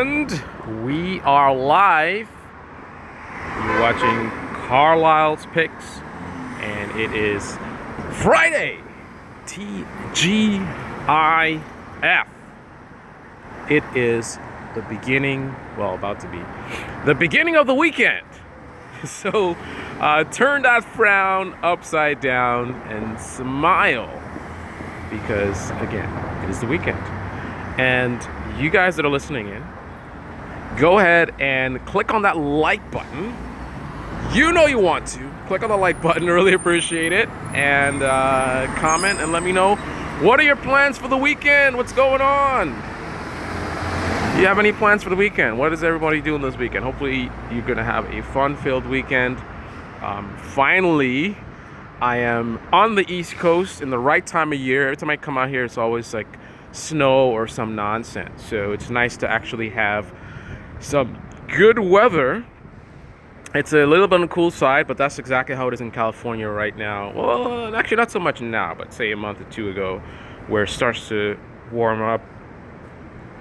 And we are live. You're watching Carlyle's Picks, and it is Friday. TGIF. It is the beginning, well, about to be the beginning of the weekend. So turn that frown upside down and smile, because again, it is the weekend. And you guys that are listening in, go ahead and click on that like button. You know you want to. Click on the like button, really appreciate it. And comment and let me know, what are your plans for the weekend? What's going on? Do you have any plans for the weekend? What is everybody doing this weekend? Hopefully you're gonna have a fun-filled weekend. Finally, I am on the East Coast in the right time of year. Every time I come out here, it's always like snow or some nonsense. So it's nice to actually have some good weather. It's a little bit on the cool side, but that's exactly how it is in California right now. Well, actually not so much now, but say a month or two ago, where it starts to warm up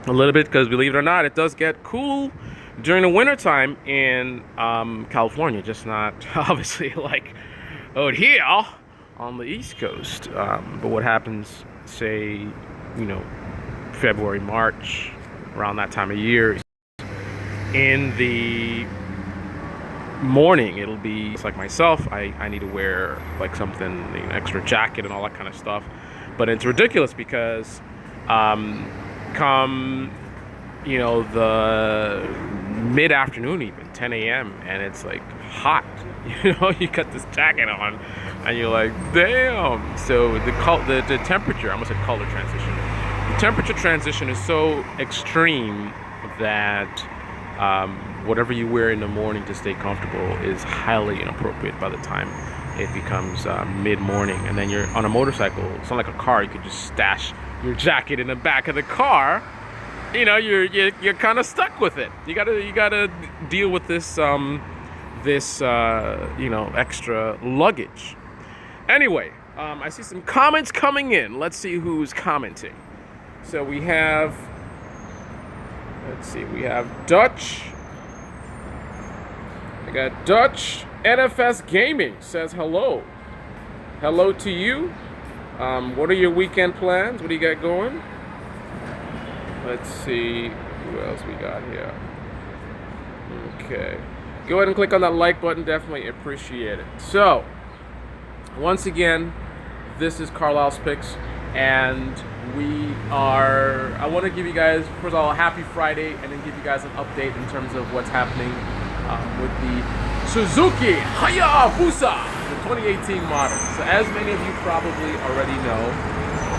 a little bit, because believe it or not, it does get cool during the winter time in California, just not obviously like out here on the East Coast. But what happens, say, you know, February, March, around that time of year, in the morning, it'll be, it's like myself, I need to wear like something, an extra jacket and all that kind of stuff. But it's ridiculous because come, you know, the mid-afternoon, even 10 a.m., and it's like hot, you know, you got this jacket on and you're like, damn. So the temperature, I almost said color transition, the temperature transition is so extreme that whatever you wear in the morning to stay comfortable is highly inappropriate by the time it becomes mid-morning. And then you're on a motorcycle, it's not like a car, you could just stash your jacket in the back of the car. You know, you're kind of stuck with it. You gotta deal with this you know, extra luggage. Anyway, I see some comments coming in. Let's see who's commenting. So we have, let's see, we have Dutch. I got Dutch NFS Gaming says hello. Hello to you. What are your weekend plans? What do you got going? Let's see who else we got here. Okay. Go ahead and click on that like button. Definitely appreciate it. So, once again, this is Carlyle's Picks, and I want to give you guys, first of all, a happy Friday, and then give you guys an update in terms of what's happening with the Suzuki Hayabusa, the 2018 model. So as many of you probably already know,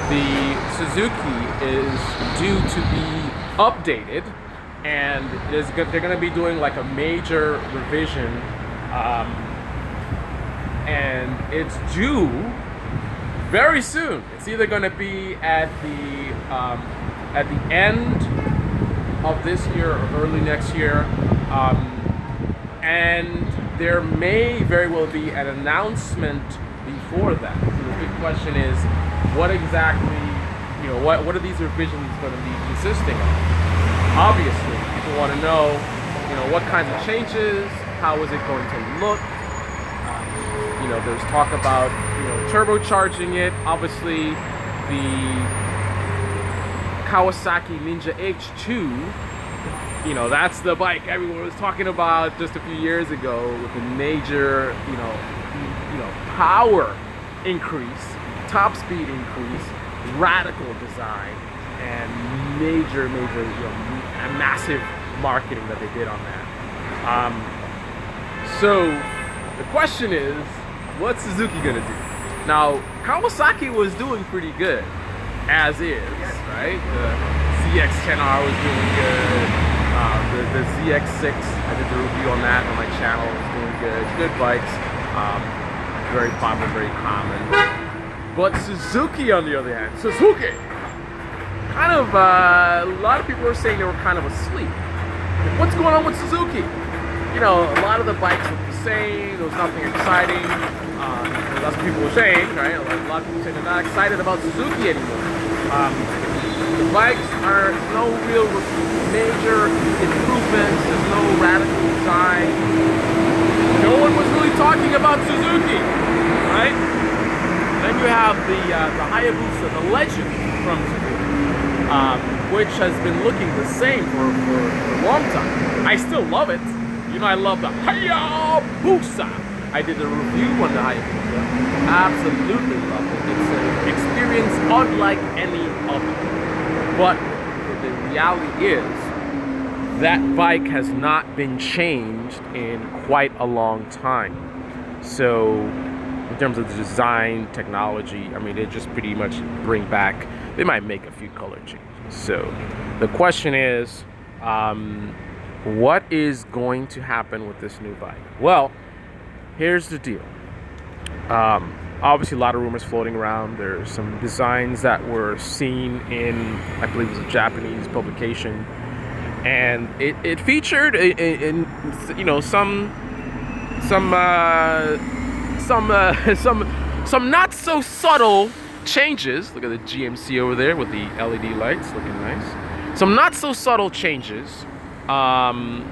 the Suzuki is due to be updated, and they're going to be doing like a major revision, and it's due very soon. It's either going to be at the end of this year or early next year, and there may very well be an announcement before that. So the big question is, what exactly, you know, what are these revisions going to be consisting of? Obviously, people want to know, you know, what kinds of changes, how is it going to look? You know, there's talk about, you know, turbocharging it. Obviously, the Kawasaki Ninja H2, you know, that's the bike everyone was talking about just a few years ago, with a major, you know, power increase, top speed increase, radical design, and major, you know, massive marketing that they did on that. So the question is, what's Suzuki gonna do? Now, Kawasaki was doing pretty good as is, right? The ZX-10R was doing good. The ZX6, I did the review on that on my channel, was doing good. Good bikes, very popular, very common. But Suzuki, on the other hand, Suzuki, kind of, a lot of people were saying they were kind of asleep. What's going on with Suzuki? You know, a lot of the bikes look the same, there was nothing exciting. That's what people were saying, right? A lot of people saying they're not excited about Suzuki anymore. The bikes are no real major improvements. There's no radical design. No one was really talking about Suzuki, right? Then you have the Hayabusa, the legend from Suzuki, which has been looking the same for a long time. I still love it. You know, I love the Hayabusa. I did a review on the Hayabusa. Absolutely love it. It's an experience unlike any other. But the reality is that bike has not been changed in quite a long time. So in terms of the design, technology, I mean, they just pretty much bring back, they might make a few color changes. So the question is, what is going to happen with this new bike? Well, here's the deal. Obviously, a lot of rumors floating around. There's some designs that were seen in, I believe it was a Japanese publication, and it featured in you know some not so subtle changes. Look at the GMC over there with the LED lights, looking nice. Some not so subtle changes to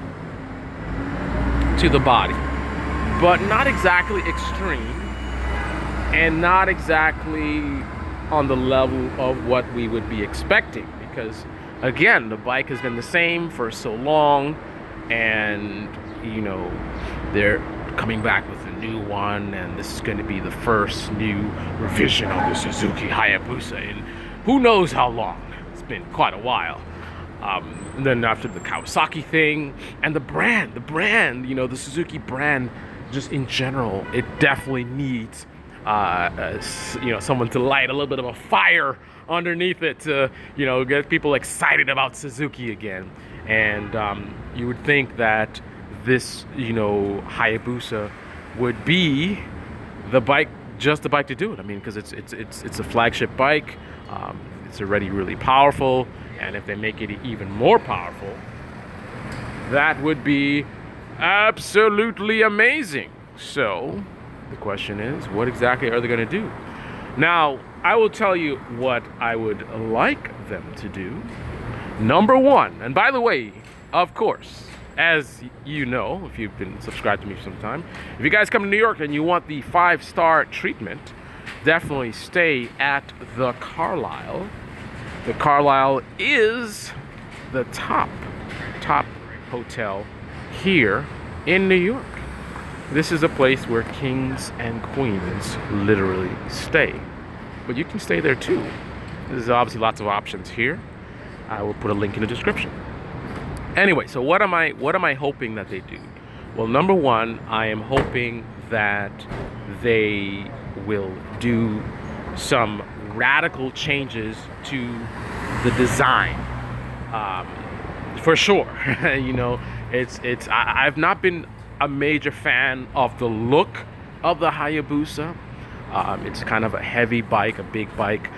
the body, but not exactly extreme and not exactly on the level of what we would be expecting, because again, the bike has been the same for so long, and you know, they're coming back with a new one, and this is going to be the first new revision of the Suzuki Hayabusa in who knows how long. It's been quite a while. And then after the Kawasaki thing, and the brand, you know, the Suzuki brand, just in general, it definitely needs, you know, someone to light a little bit of a fire underneath it to, you know, get people excited about Suzuki again. And you would think that this, you know, Hayabusa would be the bike, just the bike to do it. I mean, because it's a flagship bike. It's already really powerful. And if they make it even more powerful, that would be absolutely amazing. So the question is, what exactly are they going to do? Now, I will tell you what I would like them to do. Number one, and by the way, of course, as you know, if you've been subscribed to me for some time, if you guys come to New York and you want the 5-star treatment, definitely stay at the Carlyle. The Carlyle is the top hotel here in New York. This is a place where kings and queens literally stay. But you can stay there too. There's obviously lots of options here. I will put a link in the description. Anyway, so what am I hoping that they do? Well, number one, I am hoping that they will do some radical changes to the design. For sure. You know, I've not been a major fan of the look of the Hayabusa. It's kind of a heavy bike, a big bike,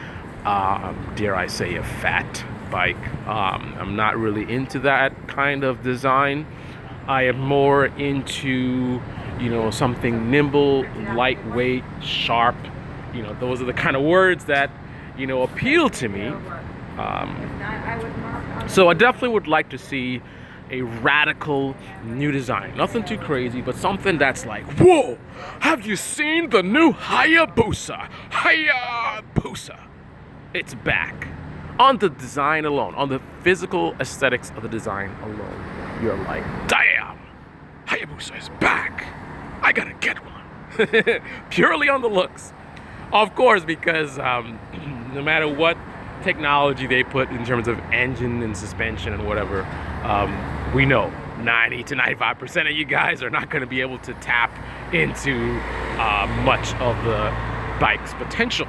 dare I say a fat bike. I'm not really into that kind of design. I am more into, you know, something nimble, lightweight, sharp. You know, those are the kind of words that, you know, appeal to me. So I definitely would like to see a radical new design. Nothing too crazy, but something that's like, whoa, have you seen the new Hayabusa? Hayabusa. It's back. On the design alone, on the physical aesthetics of the design alone, you're like, damn, Hayabusa is back. I gotta get one. Purely on the looks. Of course, because no matter what technology they put in terms of engine and suspension and whatever, we know 90 to 95% of you guys are not going to be able to tap into much of the bike's potential.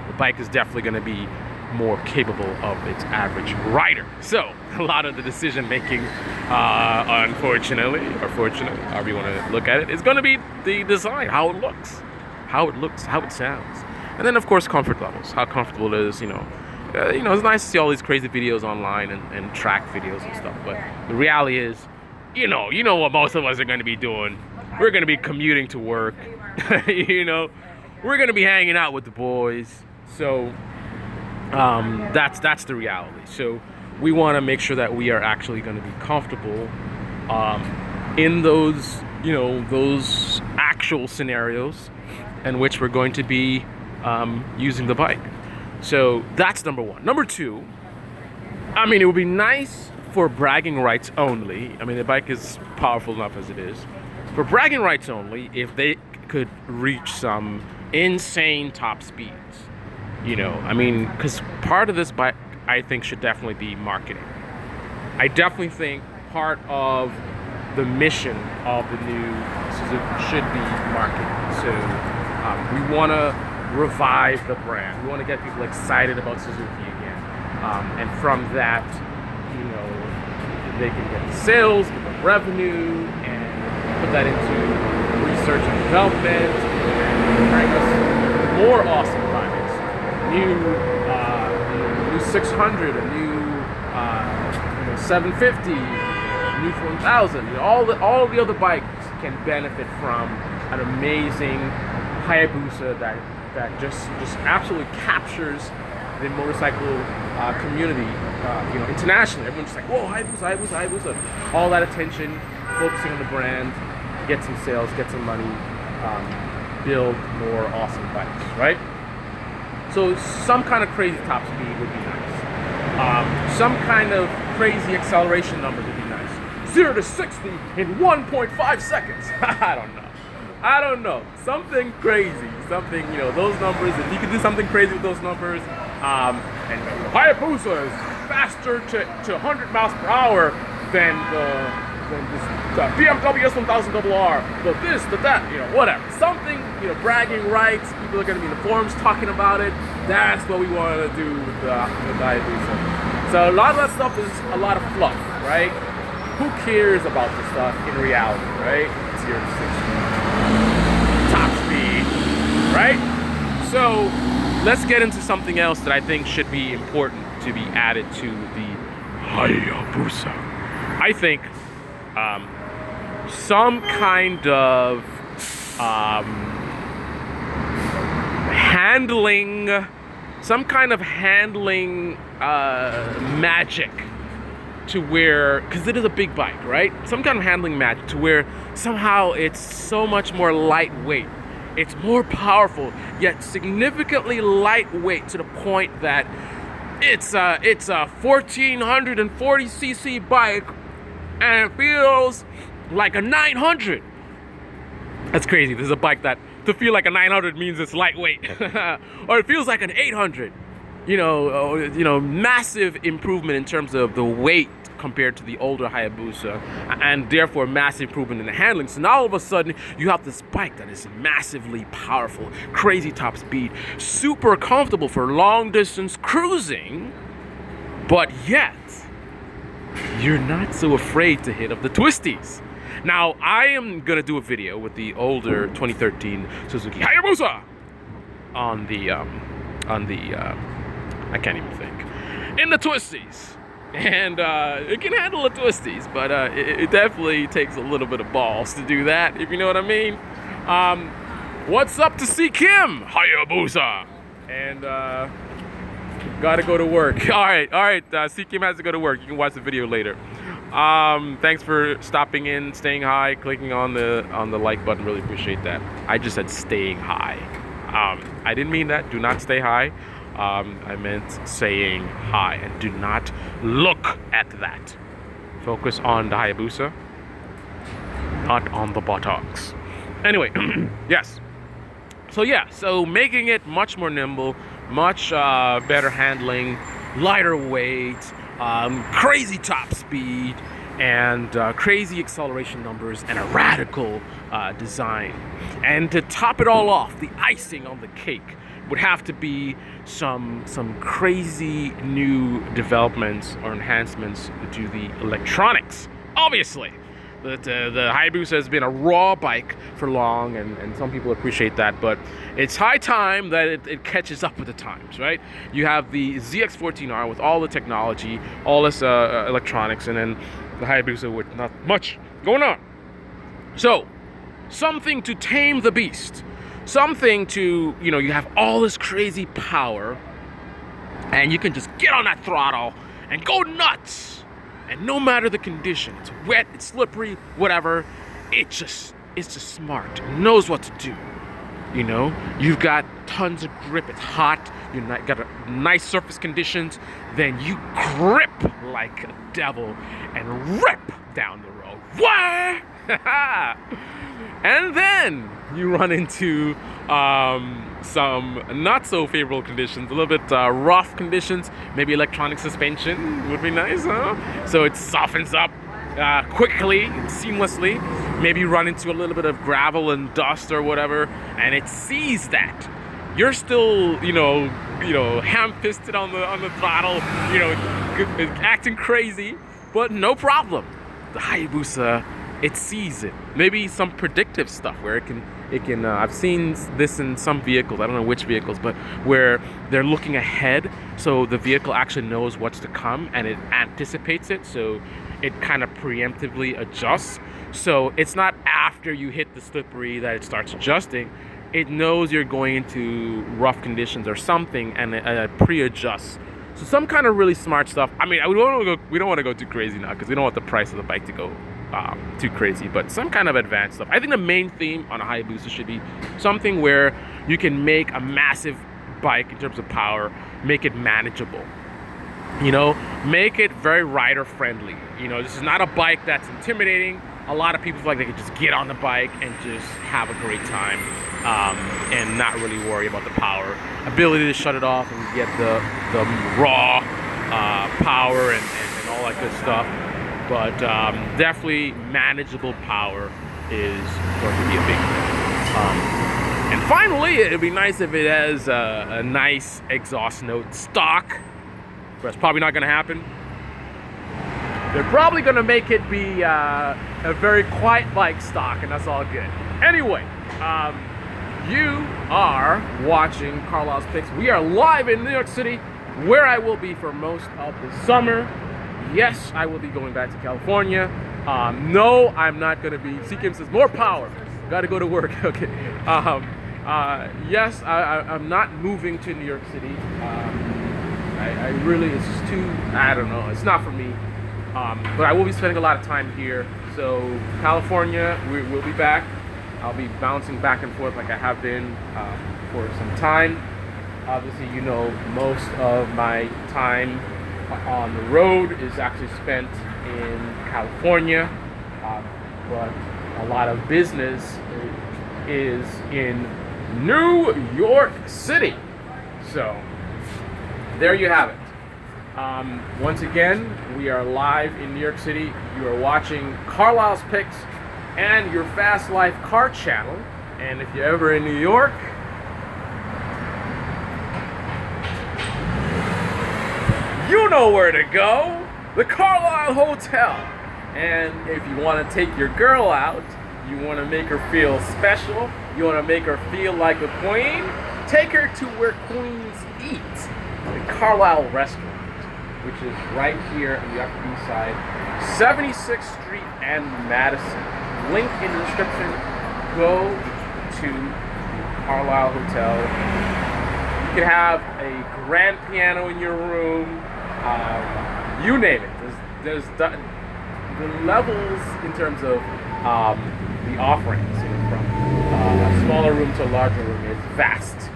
The bike is definitely going to be more capable of its average rider. So a lot of the decision making, unfortunately, or fortunately, however you want to look at it, is going to be the design, how it looks, how it sounds. And then of course comfort levels, how comfortable it is, you know, it's nice to see all these crazy videos online and track videos and stuff, but the reality is, you know what most of us are going to be doing. We're going to be commuting to work. You know, we're going to be hanging out with the boys. So That's the reality. So we want to make sure that we are actually going to be comfortable in those, those actual scenarios in which we're going to be using the bike. So that's number one. Number two, I mean, it would be nice for bragging rights only. I mean, the bike is powerful enough as it is. For bragging rights only, if they could reach some insane top speeds. I mean, because part of this bike, I think, should definitely be marketing. I definitely think part of the mission of the new Suzuki should be marketing. So we want to revive the brand. We want to get people excited about Suzuki again. And from that, they can get the sales, get the revenue, and put that into research and development, and bring us more awesome bikes. New 600, a new 750, new 1000. All the other bikes can benefit from an amazing Hayabusa that just absolutely captures the motorcycle community, internationally. Everyone's just like, whoa, Hayabusa. All that attention, focusing on the brand, get some sales, get some money, build more awesome bikes, right? So some kind of crazy top speed would be nice. Some kind of crazy acceleration number would be nice. 0 to 60 in 1.5 seconds. I don't know. Something crazy. Something, those numbers. If you could do something crazy with those numbers, and Hayabusa is faster to 100 miles per hour than this BMW S1000RR, the this, the that, whatever. Something, bragging rights. People are going to be in the forums talking about it. That's what we want to do with the Hayabusa. So a lot of that stuff is a lot of fluff, right? Who cares about this stuff in reality, right? 0 to 60. Top speed, right? So let's get into something else that I think should be important to be added to the Hayabusa. I think some kind of handling magic to where, because it is a big bike, right? Some kind of handling magic to where somehow it's so much more lightweight. It's more powerful, yet significantly lightweight to the point that it's a 1440cc bike and it feels like a 900. That's crazy. This is a bike that to feel like a 900 means it's lightweight, or it feels like an 800. Massive improvement in terms of the weight compared to the older Hayabusa, and therefore massive improvement in the handling. So now all of a sudden you have this bike that is massively powerful, crazy top speed, super comfortable for long distance cruising, but yet you're not so afraid to hit up the twisties. Now I am gonna do a video with the older 2013 Suzuki Hayabusa on the I can't even think, in the twisties. And it can handle the twisties, but it definitely takes a little bit of balls to do that, if you know what I mean. What's up to see Kim? Hayabusa! And gotta go to work. All right. See Kim has to go to work. You can watch the video later. Thanks for stopping in, staying high, clicking on the like button. Really appreciate that. I just said staying high. I didn't mean that. Do not stay high. I meant saying hi, and do not look at that. Focus on the Hayabusa, not on the buttocks. Anyway, yes. So making it much more nimble, much better handling, lighter weight, crazy top speed, and crazy acceleration numbers, and a radical design. And to top it all off, the icing on the cake would have to be some crazy new developments or enhancements to the electronics. Obviously, the Hayabusa has been a raw bike for long, and some people appreciate that, but it's high time that it catches up with the times, right? You have the ZX14R with all the technology, all this electronics, and then the Hayabusa with not much going on. So, something to tame the beast. Something to, you have all this crazy power, and you can just get on that throttle and go nuts. And no matter the condition, it's wet, it's slippery, whatever, it's just smart. It knows what to do. You know, you've got tons of grip. It's hot. You've got a nice surface conditions. Then you grip like a devil and rip down the road. What? And then you run into some not so favorable conditions, a little bit rough conditions. Maybe electronic suspension would be nice, huh? So it softens up quickly and seamlessly. Maybe you run into a little bit of gravel and dust or whatever, and it sees that you're still, you know, ham-fisted on the throttle, you know, acting crazy, but no problem. The Hayabusa, it sees it. Maybe some predictive stuff where it can. I've seen this in some vehicles. I don't know which vehicles, but where they're looking ahead, so the vehicle actually knows what's to come and it anticipates it. So it kind of preemptively adjusts. So it's not after you hit the slippery that it starts adjusting. It knows you're going into rough conditions or something, and it pre-adjusts. So some kind of really smart stuff. I mean, we don't want to go too crazy now because we don't want the price of the bike to go too crazy. But some kind of advanced stuff. I think the main theme on a Hayabusa should be something where you can make a massive bike in terms of power, make it manageable. You know, make it very rider friendly. You know, this is not a bike that's intimidating. A lot of people feel like they can just get on the bike and just have a great time and not really worry about the power. Ability to shut it off and get the raw power and all that good stuff. But definitely manageable power is going to be a big thing. And finally, it'd be nice if it has a nice exhaust note stock. But it's probably not going to happen. They're probably going to make it be a very quiet bike stock, and that's all good. Anyway, you are watching Carlyle's Picks. We are live in New York City, where I will be for most of the summer. Yes, I will be going back to California. No, I'm not going to be. Seekim says, more power. Got to go to work. Okay. Yes, I'm not moving to New York City. I really, it's just too, I don't know, it's not for me. But I will be spending a lot of time here. So California, we'll be back. I'll be bouncing back and forth like I have been for some time. Obviously, you know, most of my time on the road is actually spent in California. But a lot of business is in New York City. So there you have it. Once again, we are live in New York City. You are watching Carlyle's Picks and your Fast Life car channel. And if you're ever in New York, you know where to go. The Carlyle Hotel. And if you want to take your girl out, you want to make her feel special, you want to make her feel like a queen, take her to where queens eat. The Carlyle Restaurant, which is right here on the Upper East Side, 76th Street and Madison. Link in the description. Go to the Carlyle Hotel. You can have a grand piano in your room. You name it. There's the levels in terms of the offerings, you know, from a smaller room to a larger room is vast.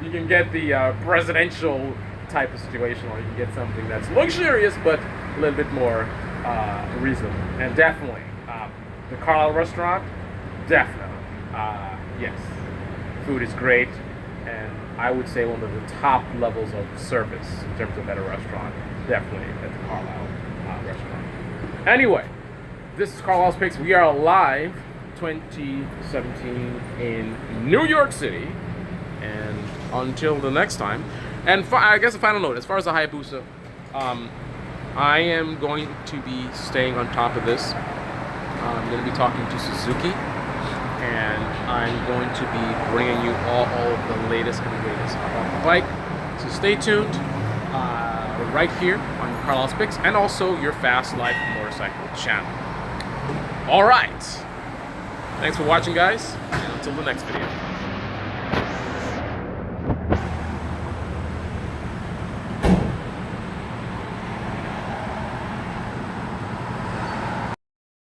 You can get the presidential type of situation, or you can get something that's luxurious but a little bit more reasonable. And definitely, the Carlyle Restaurant, definitely, yes, food is great, and I would say one of the top levels of service in terms of at a restaurant, definitely at the Carlyle Restaurant. Anyway, this is Carlyle's Picks. We are live 2017 in New York City. And until the next time, and I guess a final note, as far as the Hayabusa, I am going to be staying on top of this. I'm going to be talking to Suzuki, and I'm going to be bringing you all of the latest and greatest about the bike. So stay tuned right here on Carlyle's Picks, and also your Fast Life Motorcycle channel. All right. Thanks for watching, guys, and until the next video.